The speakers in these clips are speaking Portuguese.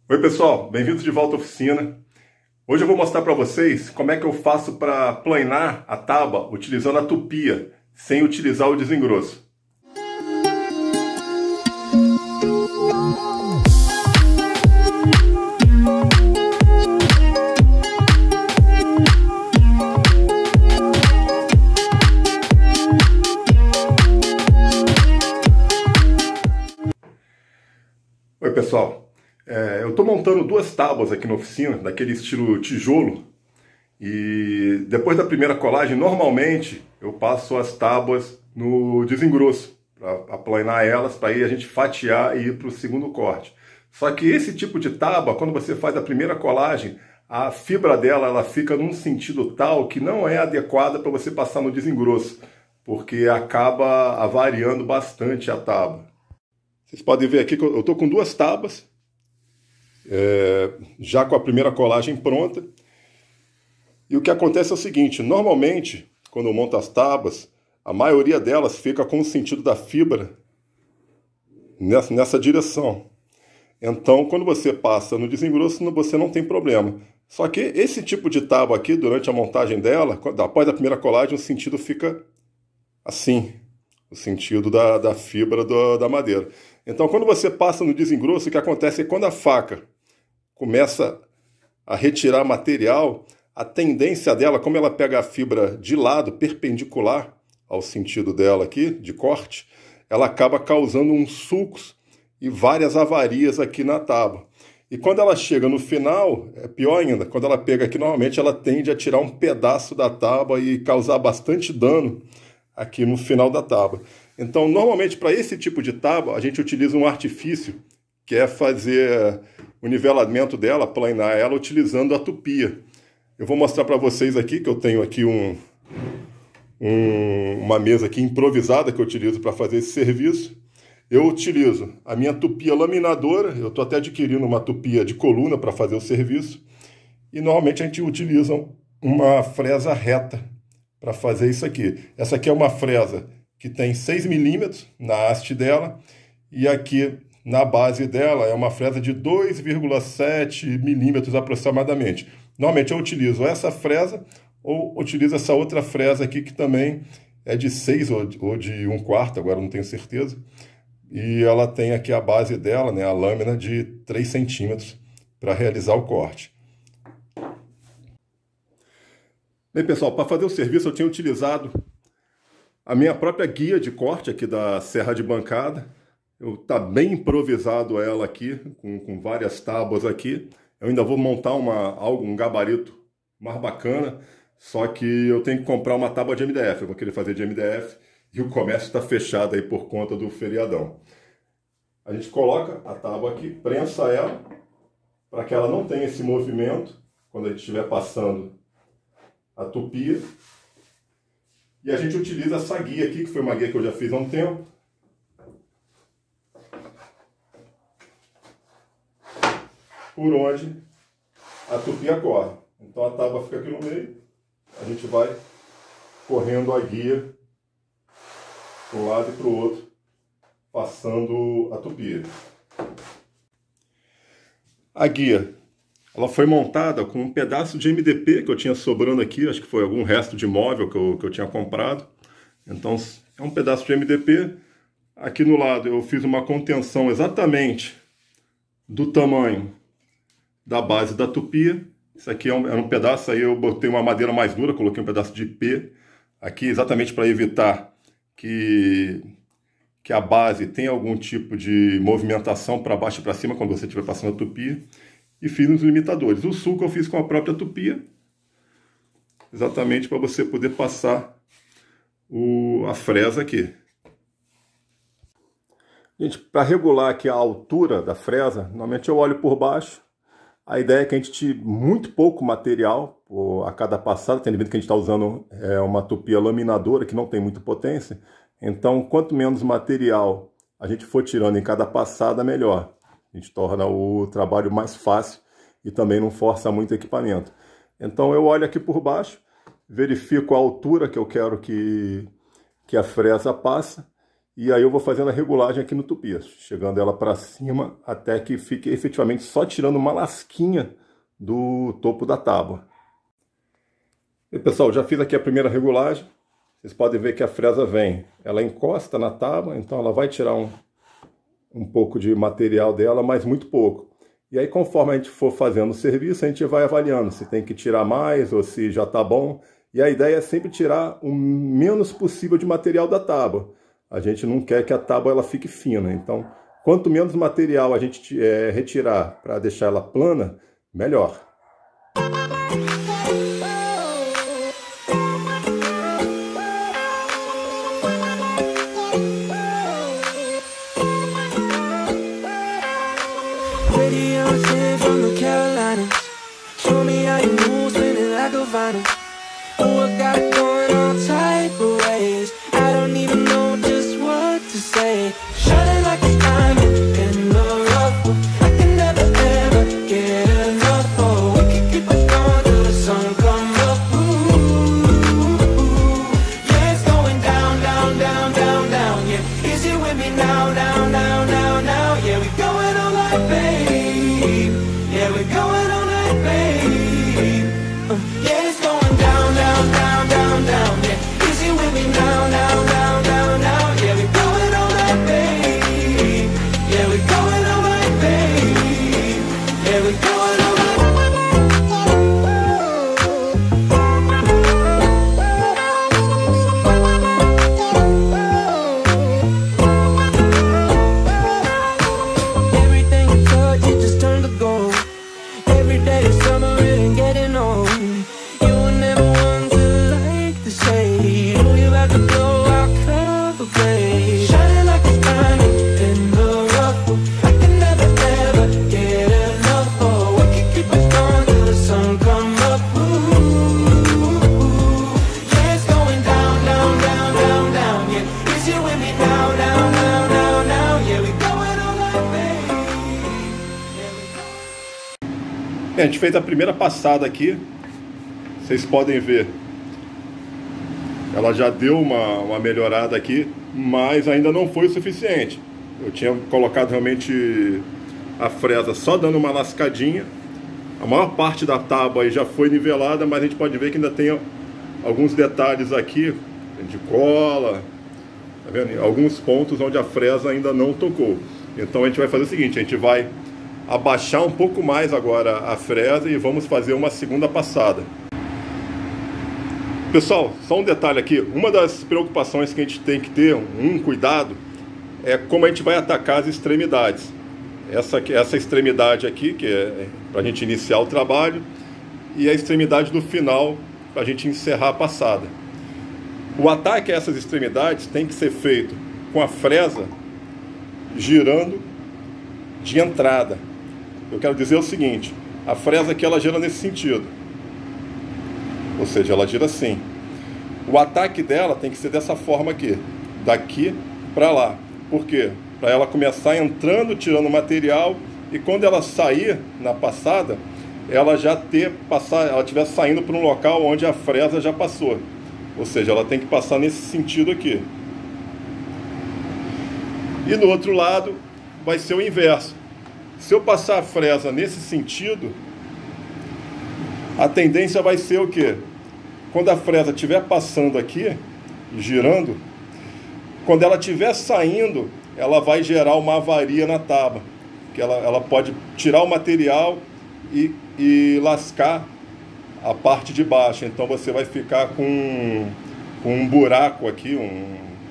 Oi pessoal, bem-vindos de volta à oficina. Hoje eu vou mostrar para vocês como é que eu faço para planar a tábua utilizando a tupia, sem utilizar o desengrosso. Oi pessoal, eu estou montando duas tábuas aqui na oficina, daquele estilo tijolo, e depois da primeira colagem, normalmente eu passo as tábuas no desengrosso, para aplanar elas, para aí a gente fatiar e ir para o segundo corte. Só que esse tipo de tábua, quando você faz a primeira colagem, a fibra dela ela fica num sentido tal que não é adequada para você passar no desengrosso, porque acaba avariando bastante a tábua. Vocês podem ver aqui que eu estou com duas tábuas, já com a primeira colagem pronta. E o que acontece é o seguinte, normalmente, quando eu monto as tábuas, a maioria delas fica com o sentido da fibra nessa direção. Então, quando você passa no desengrosso, você não tem problema. Só que esse tipo de tábua aqui, durante a montagem dela, após a primeira colagem, o sentido fica assim, o sentido da fibra da madeira. Então, quando você passa no desengrosso, o que acontece é que quando a faca começa a retirar material, a tendência dela, como ela pega a fibra de lado, perpendicular ao sentido dela aqui, de corte, ela acaba causando uns sulcos e várias avarias aqui na tábua. E quando ela chega no final, é pior ainda, quando ela pega aqui, normalmente ela tende a tirar um pedaço da tábua e causar bastante dano aqui no final da tábua. Então, normalmente, para esse tipo de tábua, a gente utiliza um artifício, que é fazer o nivelamento dela, planar ela, utilizando a tupia. Eu vou mostrar para vocês aqui, que eu tenho aqui uma mesa aqui improvisada, que eu utilizo para fazer esse serviço. Eu utilizo a minha tupia laminadora, eu estou até adquirindo uma tupia de coluna para fazer o serviço. E, normalmente, a gente utiliza uma fresa reta para fazer isso aqui. Essa aqui é uma fresa que tem 6 milímetros na haste dela, e aqui na base dela é uma fresa de 2,7 milímetros aproximadamente. Normalmente eu utilizo essa fresa ou utilizo essa outra fresa aqui que também é de 6 ou de 1/4, agora não tenho certeza. E ela tem aqui a base dela, né, a lâmina de 3 centímetros para realizar o corte. Bem, pessoal, para fazer o serviço eu tinha utilizado a minha própria guia de corte aqui da serra de bancada. Tá bem improvisado ela aqui, com várias tábuas aqui. Eu ainda vou montar um gabarito mais bacana, só que eu tenho que comprar uma tábua de MDF. Eu vou querer fazer de MDF e o comércio está fechado aí por conta do feriadão. A gente coloca a tábua aqui, prensa ela, para que ela não tenha esse movimento quando a gente estiver passando a tupia. E a gente utiliza essa guia aqui, que foi uma guia que eu já fiz há um tempo. Por onde a tupia corre. Então a tábua fica aqui no meio, a gente vai correndo a guia para um lado e para o outro, passando a tupia. A guia, ela foi montada com um pedaço de MDP que eu tinha sobrando aqui, acho que foi algum resto de móvel que eu tinha comprado. Então é um pedaço de MDP. Aqui no lado eu fiz uma contenção exatamente do tamanho da base da tupia. Isso aqui era um pedaço, aí eu botei uma madeira mais dura, coloquei um pedaço de IP aqui, exatamente para evitar que a base tenha algum tipo de movimentação para baixo e para cima quando você estiver passando a tupia. E fiz uns limitadores. O sulco eu fiz com a própria tupia, exatamente para você poder passar a fresa aqui. Gente, para regular aqui a altura da fresa, normalmente eu olho por baixo. A ideia é que a gente tire muito pouco material a cada passada, tendo em vista que a gente está usando uma tupia laminadora que não tem muita potência. Então, quanto menos material a gente for tirando em cada passada, melhor. A gente torna o trabalho mais fácil e também não força muito o equipamento. Então eu olho aqui por baixo, verifico a altura que eu quero que a fresa passa E aí eu vou fazendo a regulagem aqui no tupi, chegando ela para cima até que fique efetivamente só tirando uma lasquinha do topo da tábua. E pessoal, já fiz aqui a primeira regulagem. Vocês podem ver que a fresa vem, ela encosta na tábua, então ela vai tirar um pouco de material dela, mas muito pouco. E aí conforme a gente for fazendo o serviço, a gente vai avaliando se tem que tirar mais ou se já está bom. E a ideia é sempre tirar o menos possível de material da tábua. A gente não quer que a tábua ela fique fina, então quanto menos material a gente retirar para deixar ela plana, melhor. A gente fez a primeira passada aqui, vocês podem ver, ela já deu uma melhorada aqui, mas ainda não foi o suficiente. Eu tinha colocado realmente a fresa só dando uma lascadinha, a maior parte da tábua aí já foi nivelada, mas a gente pode ver que ainda tem alguns detalhes aqui de cola, tá vendo? Alguns pontos onde a fresa ainda não tocou. Então a gente vai fazer o seguinte, a gente vai abaixar um pouco mais agora a fresa e vamos fazer uma segunda passada. Pessoal, só um detalhe aqui, uma das preocupações que a gente tem que ter, um cuidado, é como a gente vai atacar as extremidades. Essa extremidade aqui, que é para a gente iniciar o trabalho, e a extremidade do final, para a gente encerrar a passada. O ataque a essas extremidades tem que ser feito com a fresa girando de entrada. Eu quero dizer o seguinte, a fresa aqui ela gira nesse sentido, ou seja, ela gira assim. O ataque dela tem que ser dessa forma aqui, daqui para lá. Por quê? Para ela começar entrando, tirando material, e quando ela sair na passada, ela já estiver saindo para um local onde a fresa já passou. Ou seja, ela tem que passar nesse sentido aqui. E no outro lado vai ser o inverso. Se eu passar a fresa nesse sentido, a tendência vai ser o quê? Quando a fresa estiver passando aqui, girando, quando ela estiver saindo, ela vai gerar uma avaria na tábua. Que ela pode tirar o material e lascar a parte de baixo. Então você vai ficar com um buraco aqui,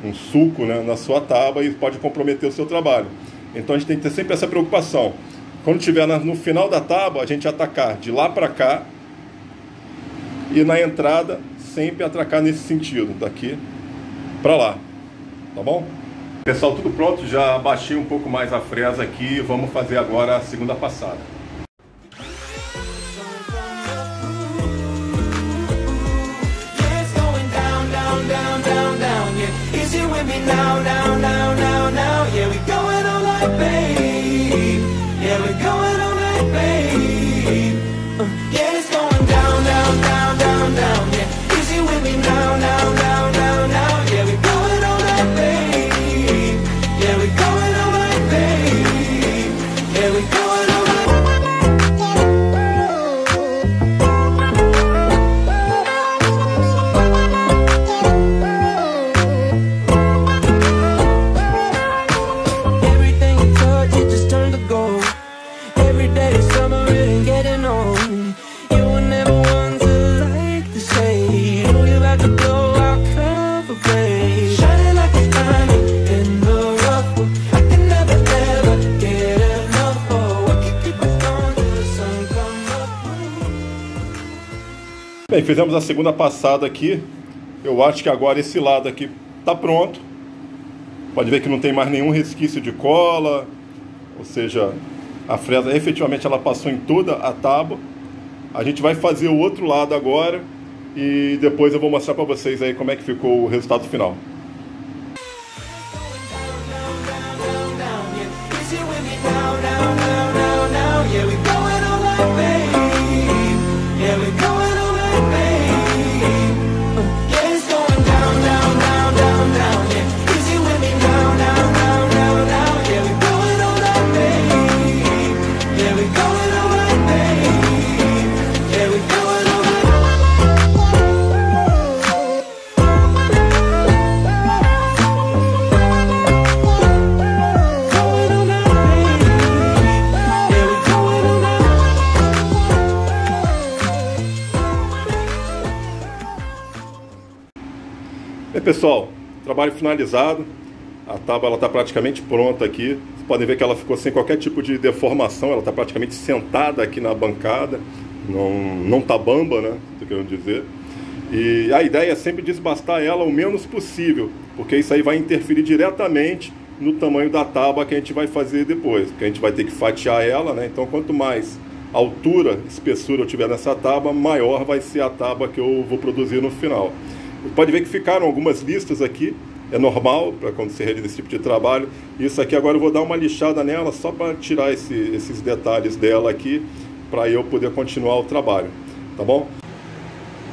um sulco, né, na sua tábua e pode comprometer o seu trabalho. Então a gente tem que ter sempre essa preocupação. Quando estiver no final da tábua, a gente atacar de lá para cá e na entrada sempre atracar nesse sentido, daqui para lá, tá bom? Pessoal, tudo pronto, já abaixei um pouco mais a fresa aqui, vamos fazer agora a segunda passada. Bem, fizemos a segunda passada aqui. Eu acho que agora esse lado aqui está pronto. Pode ver que não tem mais nenhum resquício de cola, ou seja, a fresa efetivamente ela passou em toda a tábua. A gente vai fazer o outro lado agora e depois eu vou mostrar para vocês aí como é que ficou o resultado final. Bem, pessoal, trabalho finalizado. A tábua está praticamente pronta aqui. Vocês podem ver que ela ficou sem qualquer tipo de deformação. Ela está praticamente sentada aqui na bancada. Não tá bamba, né? Tô querendo dizer. E a ideia é sempre desbastar ela o menos possível, porque isso aí vai interferir diretamente no tamanho da tábua que a gente vai fazer depois. Porque a gente vai ter que fatiar ela, né? Então, quanto mais altura, espessura eu tiver nessa tábua, maior vai ser a tábua que eu vou produzir no final. Pode ver que ficaram algumas listas aqui, é normal para quando você realiza esse tipo de trabalho. Isso aqui agora eu vou dar uma lixada nela só para tirar esses detalhes dela aqui, para eu poder continuar o trabalho, tá bom?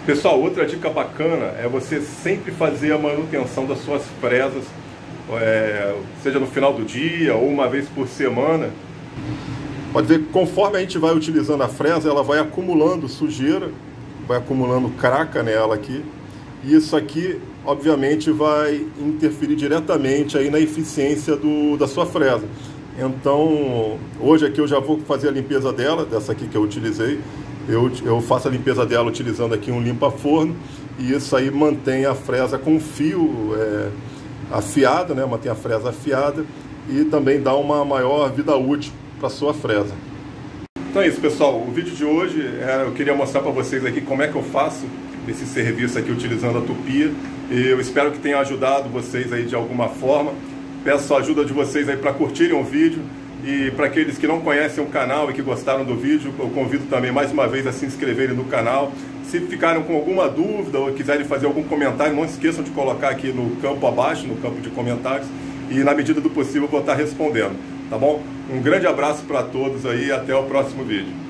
Pessoal, outra dica bacana é você sempre fazer a manutenção das suas fresas, seja no final do dia ou uma vez por semana. Pode ver que conforme a gente vai utilizando a fresa, ela vai acumulando sujeira, vai acumulando craca nela aqui. E isso aqui, obviamente, vai interferir diretamente aí na eficiência da sua fresa. Então, hoje aqui eu já vou fazer a limpeza dela, dessa aqui que eu utilizei. Eu faço a limpeza dela utilizando aqui um limpa-forno. E isso aí mantém a fresa com fio afiado, né? Mantém a fresa afiada e também dá uma maior vida útil para a sua fresa. Então é isso, pessoal. O vídeo de hoje, eu queria mostrar para vocês aqui como é que eu faço esse serviço aqui utilizando a tupia. Eu espero que tenha ajudado vocês aí de alguma forma. Peço a ajuda de vocês aí para curtirem o vídeo, e para aqueles que não conhecem o canal e que gostaram do vídeo, eu convido também mais uma vez a se inscreverem no canal. Se ficaram com alguma dúvida ou quiserem fazer algum comentário, não esqueçam de colocar aqui no campo abaixo, no campo de comentários, e na medida do possível eu vou estar respondendo, tá bom? Um grande abraço para todos aí e até o próximo vídeo.